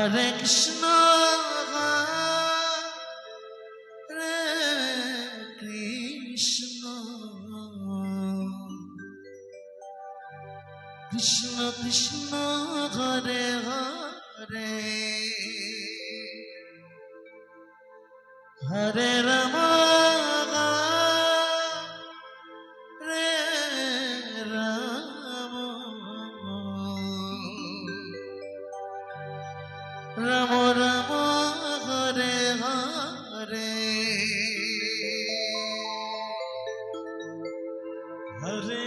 Hare Krishna, Hare Krishna, Krishna Krishna, Hare Hare, Hare Rama, Hare Rama, Rama Rama, Hare Hare, Hare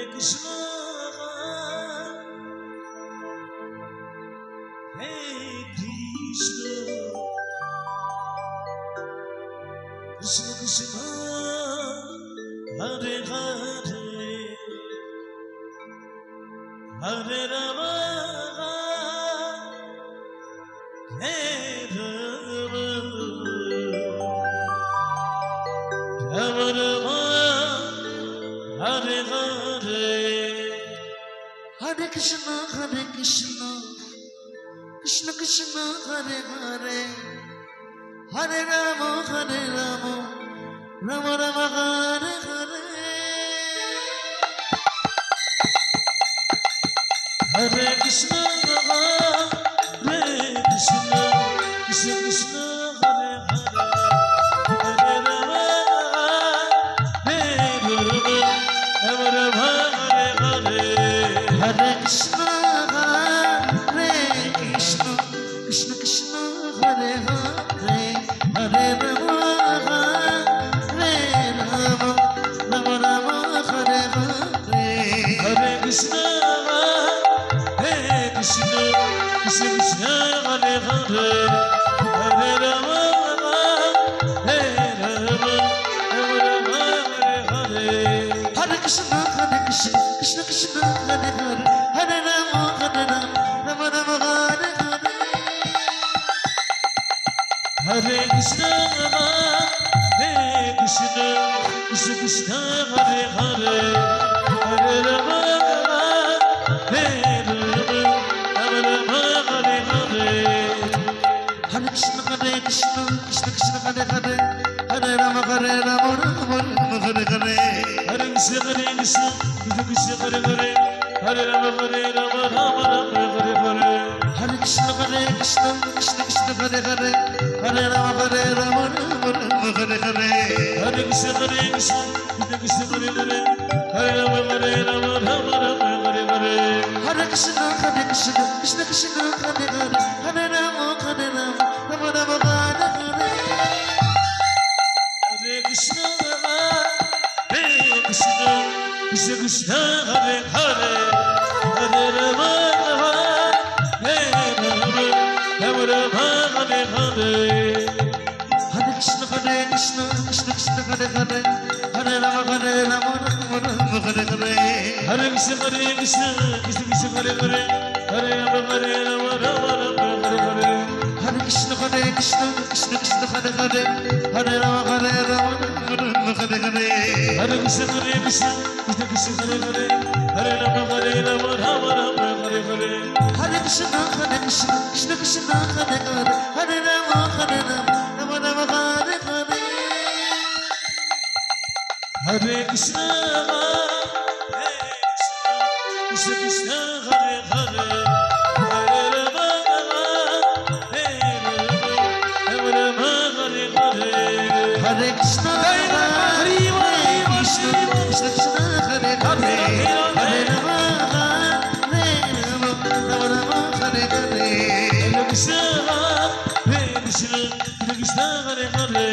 Krishna, Hare Krishna, Krishna Krishna, Hare Hare, Hare Rama, Hare Rama, Rama Rama, Hare Hare, Hare Krishna, Krishna Krishna, Hare Hare, Hare Rama, Rama Rama, Hare Hare, Hare Krishna, Krishna Krishna, Hare Hare, Hare Rama, Rama Rama, Hare Hare, Hare Krishna, Krishna Krishna, Hare Hare, Hare Rama, Rama Rama, Hare Hare, Hare Krishna, Krishna Krishna, Hare Hare, Hare Rama, Rama Rama, Hare Hare, Hare Krishna, Krishna Krishna, Hare Hare, Hare Rama, Rama Rama, Hare Hare, Hare Krishna, Krishna Krishna, Hare Hare, Hare Rama, Rama Rama, Hare Hare, Hare Krishna, Krishna Krishna, Hare Hare, Hare Rama, Rama Rama, Hare Hare, Hare Krishna, Krishna Krishna, Hare Hare, Hare Rama, Rama Rama, Hare Hare, Hare Krishna, Krishna Krishna, Hare Hare, Hare Rama, Rama Rama, Hare Hare, Hare Krishna, Krishna Krishna, Hare Hare, Hare Rama, Rama Rama, Hare Hare, Hare Krishna, Krishna Krishna, Hare Hare, Hare Rama, Rama Rama, Hare Hare, Hare Krishna, Krishna Krishna, Hare Hare, Hare Rama, Rama Rama, Hare Hare, Hare Krishna, Krishna Krishna, Hare Hare, Hare Rama, Rama Rama, Hare Hare, Hare Krishna, Krishna Krishna, Hare Hare, Hare Rama, Rama Rama, Hare Hare, Hare Krishna, Krishna Krishna, Hare Hare, Hare Rama, Rama Rama, Hare Hare, Hare Krishna, Krishna Krishna, Hare Hare, Hare Rama, Rama Rama, Hare Hare, Hare Krishna, Krishna Krishna, Hare Hare, Hare Rama, Rama Rama, Hare Hare, Hare Krishna, Krishna Krishna, Hare Hare, Hare Rama, Rama Rama, Hare Hare, Hare Krishna, Krishna Krishna, Hare Hare, Hare Rama, Rama Rama, Hare Hare, Hare Krishna, Krishna Krishna, Hare Hare,